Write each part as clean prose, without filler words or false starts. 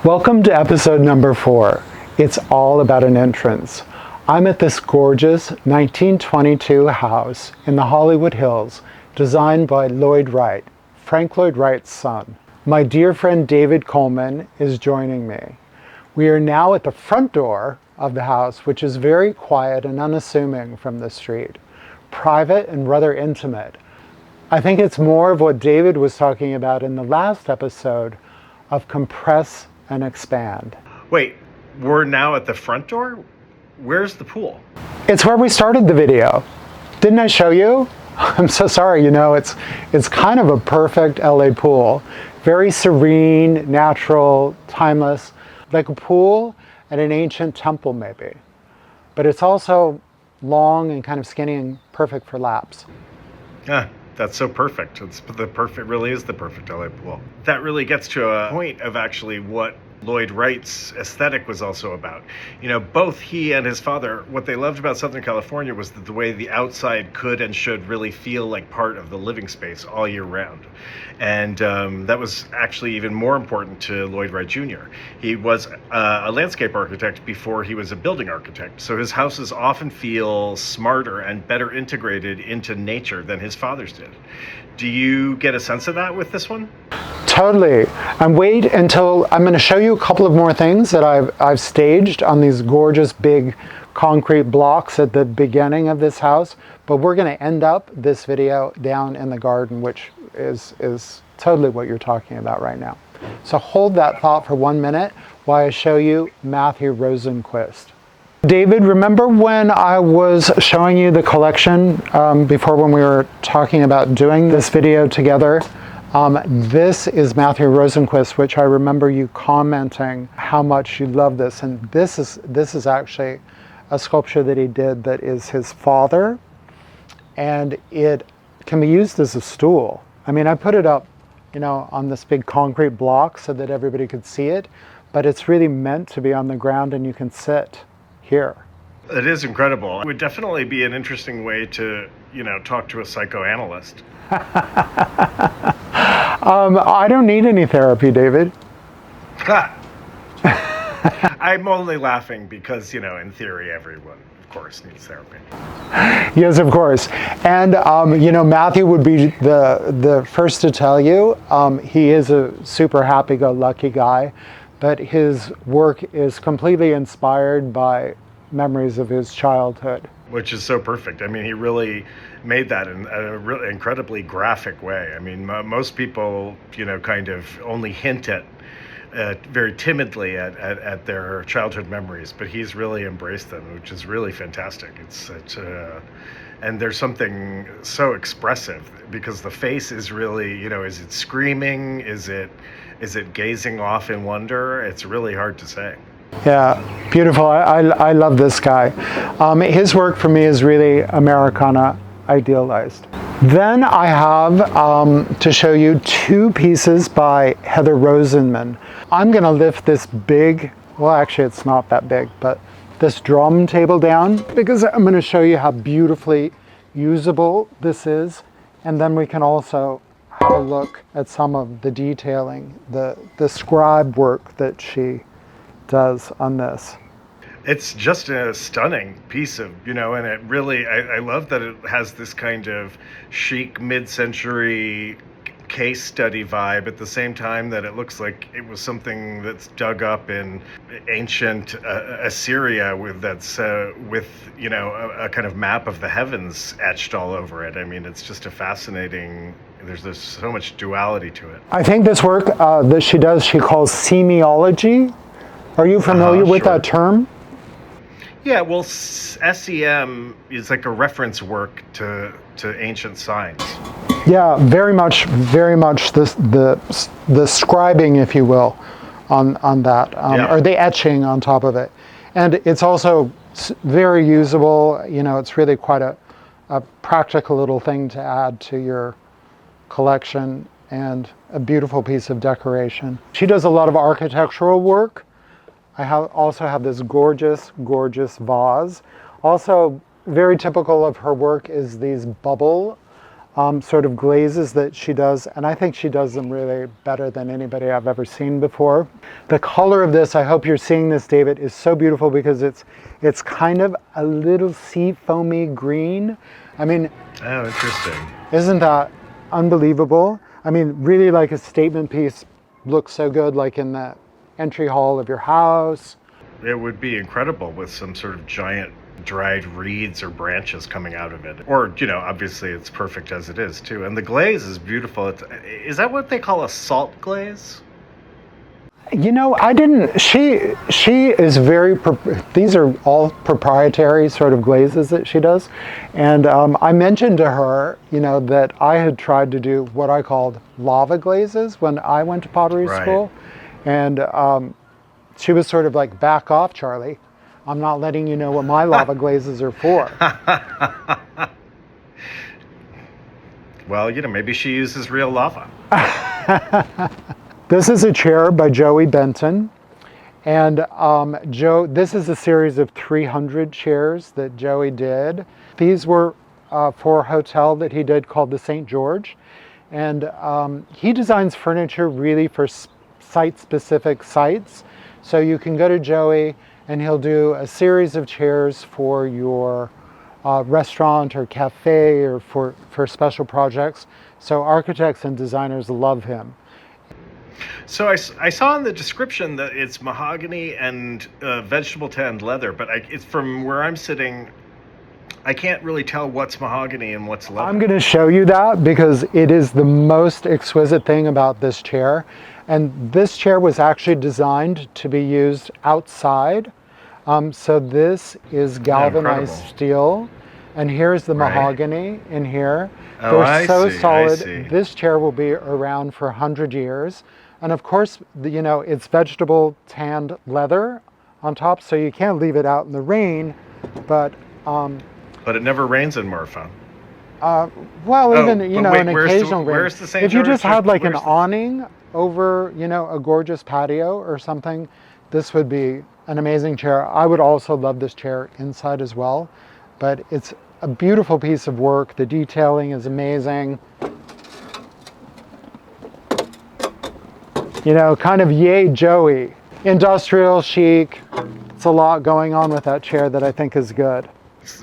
Welcome to episode number 4. It's all about an entrance. I'm at this gorgeous 1922 house in the Hollywood Hills, designed by Lloyd Wright, Frank Lloyd Wright's son. My dear friend David Colman is joining me. We are now at the front door of the house, which is very quiet and unassuming from the street. Private and rather intimate. I think it's more of what David was talking about in the last episode of compress and expand. Wait, we're now at the front door? Where's the pool? It's where we started the video. Didn't I show you? I'm so sorry, it's kind of a perfect LA pool. Very serene, natural, timeless, like a pool at an ancient temple maybe. But it's also long and kind of skinny and perfect for laps. Yeah, that's so perfect. Really is the perfect LA pool. That really gets to a point of actually what Lloyd Wright's aesthetic was also about. Both he and his father, what they loved about Southern California was the way the outside could and should really feel like part of the living space all year round. And that was actually even more important to Lloyd Wright Jr. He was a landscape architect before he was a building architect. So his houses often feel smarter and better integrated into nature than his father's did. Do you get a sense of that with this one? Totally. And wait until I'm going to show you a couple of more things that I've staged on these gorgeous big concrete blocks at the beginning of this house. But we're going to end up this video down in the garden, which is totally what you're talking about right now. So hold that thought for 1 minute while I show you Matthew Rosenquist. David, remember when I was showing you the collection before, when we were talking about doing this video together? This is Matthew Rosenquist, which I remember you commenting how much you love this. And this is actually a sculpture that he did that is his father, and it can be used as a stool. I mean, I put it up, on this big concrete block so that everybody could see it, but it's really meant to be on the ground and you can sit here. It is incredible. It would definitely be an interesting way to, talk to a psychoanalyst. I don't need any therapy, David. I'm only laughing because, in theory, everyone, of course, needs therapy. Yes, of course. And, Matthew would be the first to tell you, he is a super happy-go-lucky guy, but his work is completely inspired by memories of his childhood. Which is so perfect. I mean, he really made that in a really incredibly graphic way. I mean, most people, kind of only hint at very timidly at their childhood memories, but he's really embraced them, which is really fantastic. And there's something so expressive because the face is really, is it screaming? Is it gazing off in wonder? It's really hard to say. Yeah, beautiful. I love this guy. His work for me is really Americana idealized. Then I have to show you 2 pieces by Heather Rosenman. I'm going to lift this big, well actually it's not that big, but this drum table down because I'm going to show you how beautifully usable this is. And then we can also have a look at some of the detailing, the scribe work that she does on this. It's just a stunning piece of, and it really, I love that it has this kind of chic mid-century case study vibe at the same time that it looks like it was something that's dug up in ancient Assyria with a kind of map of the heavens etched all over it. I mean, it's just a fascinating, there's so much duality to it. I think this work that she does, she calls semiology. Are you familiar with that term? Yeah, well, SEM is like a reference work to ancient signs. Yeah, very much the scribing, if you will, on that, or the etching on top of it. And it's also very usable. It's really quite a practical little thing to add to your collection and a beautiful piece of decoration. She does a lot of architectural work. I also have this gorgeous, gorgeous vase. Also, very typical of her work is these bubble sort of glazes that she does, and I think she does them really better than anybody I've ever seen before. The color of this, I hope you're seeing this, David, is so beautiful because it's kind of a little sea foamy green. I mean, oh, interesting. Isn't that unbelievable? I mean, really like a statement piece, looks so good like in the entry hall of your house. It would be incredible with some sort of giant dried reeds or branches coming out of it. Or, obviously it's perfect as it is too. And the glaze is beautiful. Is that what they call a salt glaze? I didn't, she is these are all proprietary sort of glazes that she does. And I mentioned to her, that I had tried to do what I called lava glazes when I went to pottery school. And she was sort of like, back off, Charlie. I'm not letting you know what my lava glazes are for. Well, maybe she uses real lava. This is a chair by Joey Benton. And this is a series of 300 chairs that Joey did. These were for a hotel that he did called the St. George. And he designs furniture really for site-specific sites. So you can go to Joey and he'll do a series of chairs for your restaurant or cafe or for special projects. So architects and designers love him. So I saw in the description that it's mahogany and vegetable tanned leather, but it's from where I'm sitting, I can't really tell what's mahogany and what's leather. I'm going to show you that because it is the most exquisite thing about this chair. And this chair was actually designed to be used outside. So this is galvanized steel. And here's the mahogany in here. Oh, They're so solid. I see. This chair will be around for 100 years. And of course, it's vegetable tanned leather on top, so you can't leave it out in the rain. But it never rains in Marfa. An occasional rain. Where's the St. If you just George? had like an awning over, a gorgeous patio or something, this would be an amazing chair. I would also love this chair inside as well, but it's a beautiful piece of work. The detailing is amazing. Kind of yay Joey. Industrial chic. It's a lot going on with that chair that I think is good.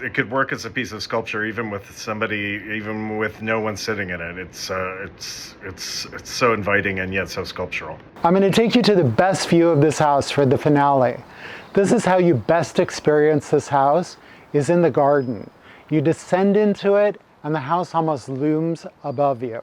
It could work as a piece of sculpture even with no one sitting in it. It's so inviting and yet so sculptural. I'm going to take you to the best view of this house for the finale. This is how you best experience this house, is in the garden. You descend into it and the house almost looms above you.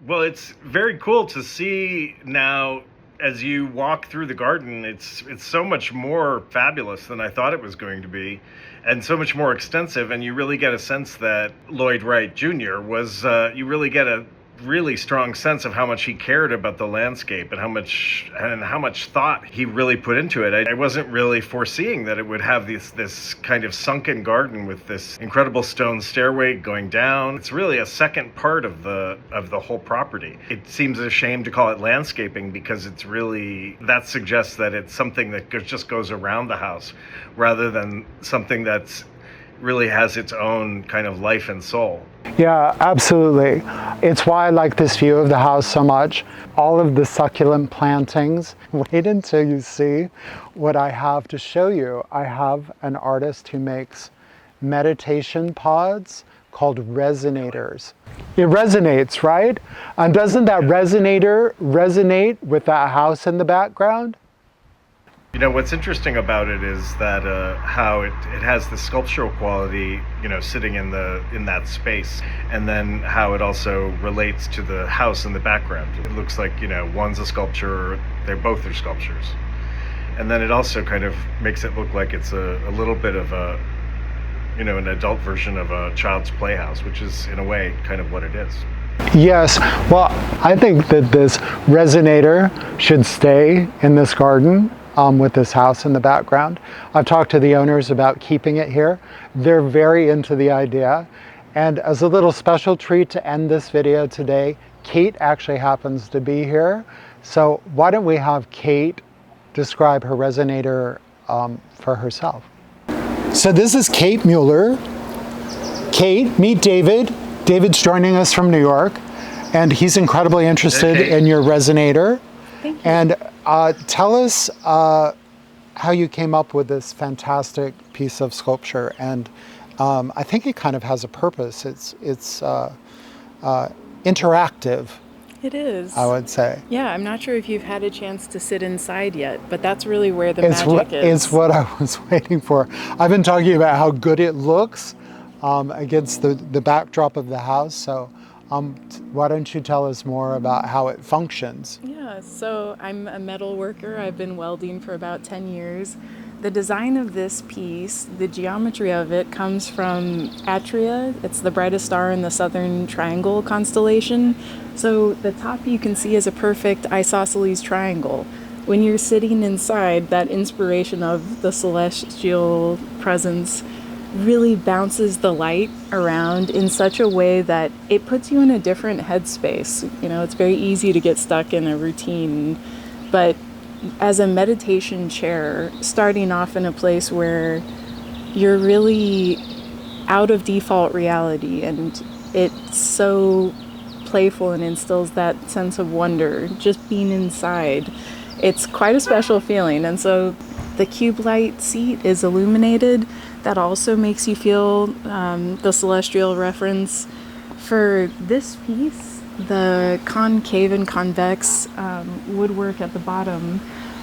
Well, it's very cool to see now as you walk through the garden. It's so much more fabulous than I thought it was going to be, and so much more extensive. And you really get a sense that Lloyd Wright Jr. was, you really get a really strong sense of how much he cared about the landscape and how much thought he really put into it. I wasn't really foreseeing that it would have this kind of sunken garden with this incredible stone stairway going down. It's really a second part of the whole property. It seems a shame to call it landscaping because that suggests that it's something that just goes around the house rather than something that's really has its own kind of life and soul. Yeah, absolutely. It's why I like this view of the house so much. All of the succulent plantings. Wait until you see what I have to show you. I have an artist who makes meditation pods called resonators. It resonates, right? And doesn't that resonator resonate with that house in the background? What's interesting about it is that how it has the sculptural quality, sitting in that space, and then how it also relates to the house in the background. It looks like, one's a sculpture, both are sculptures. And then it also kind of makes it look like it's a little bit of an adult version of a child's playhouse, which is in a way kind of what it is. Yes, well, I think that this resonator should stay in this garden. With this house in the background. I've talked to the owners about keeping it here. They're very into the idea. And as a little special treat to end this video today, Kate actually happens to be here. So why don't we have Kate describe her resonator for herself. So this is Kate Mueller. Kate, meet David. David's joining us from New York, and he's incredibly interested in your resonator. Thank you. And tell us how you came up with this fantastic piece of sculpture. And I think it kind of has a purpose. It's interactive. It is. I would say. Yeah, I'm not sure if you've had a chance to sit inside yet, but that's really where the magic is. It's what I was waiting for. I've been talking about how good it looks against the backdrop of the house. So why don't you tell us more about how it functions? Yeah, so I'm a metal worker. I've been welding for about 10 years. The design of this piece, the geometry of it, comes from Atria. It's the brightest star in the Southern Triangle constellation. So the top you can see is a perfect isosceles triangle. When you're sitting inside, that inspiration of the celestial presence really bounces the light around in such a way that it puts you in a different headspace. You know, it's very easy to get stuck in a routine, but as a meditation chair, starting off in a place where you're really out of default reality, and it's so playful and instills that sense of wonder, just being inside. It's quite a special feeling. And so the cube light seat is illuminated. That also makes you feel the celestial reference. For this piece, the concave and convex woodwork at the bottom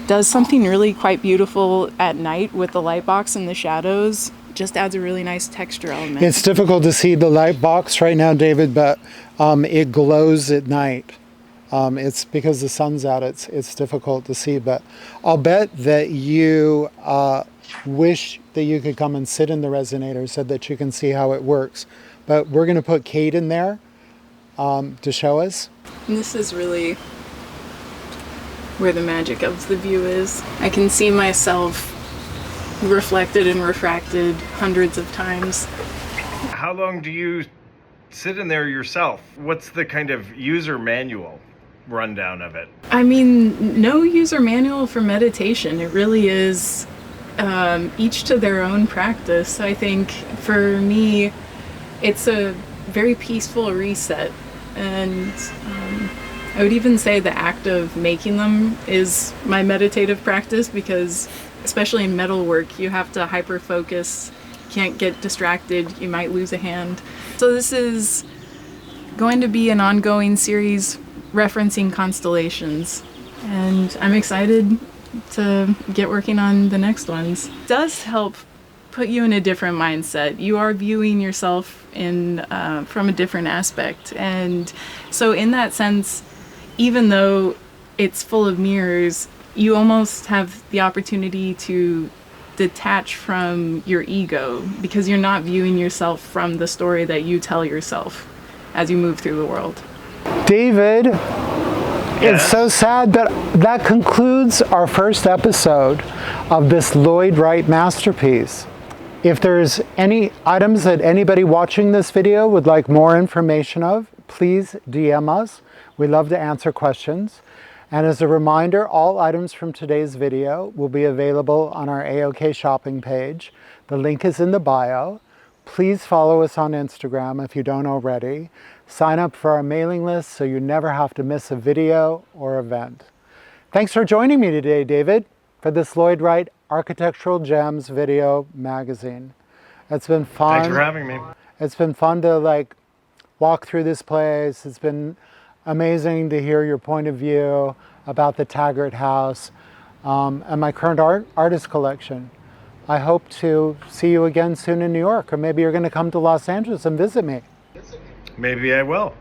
does something really quite beautiful at night with the light box and the shadows. Just adds a really nice texture element. It's difficult to see the light box right now, David, but it glows at night. It's because the sun's out, it's difficult to see, but I'll bet that you wish that you could come and sit in the resonator so that you can see how it works. But we're going to put Kate in there to show us. And this is really where the magic of the view is. I can see myself reflected and refracted hundreds of times. How long do you sit in there yourself? What's the kind of user manual rundown of it? I mean, no user manual for meditation. It really is each to their own practice. I think for me, it's a very peaceful reset. And I would even say the act of making them is my meditative practice, because especially in metalwork, you have to hyper focus, can't get distracted, you might lose a hand. So this is going to be an ongoing series referencing constellations, and I'm excited to get working on the next ones. It does help put you in a different mindset. You are viewing yourself in from a different aspect, and so in that sense, even though it's full of mirrors, you almost have the opportunity to detach from your ego, because you're not viewing yourself from the story that you tell yourself as you move through the world. David, it's so sad that that concludes our first episode of this Lloyd Wright masterpiece. If there's any items that anybody watching this video would like more information of, please DM us. We love to answer questions. And as a reminder, all items from today's video will be available on our AOK shopping page. The link is in the bio. Please follow us on Instagram if you don't already. Sign up for our mailing list so you never have to miss a video or event. Thanks for joining me today, David, for this Lloyd Wright Architectural Gems video magazine. It's been fun. Thanks for having me. It's been fun to walk through this place. It's been amazing to hear your point of view about the Taggart House and my current artist collection. I hope to see you again soon in New York, or maybe you're going to come to Los Angeles and visit me. Maybe I will.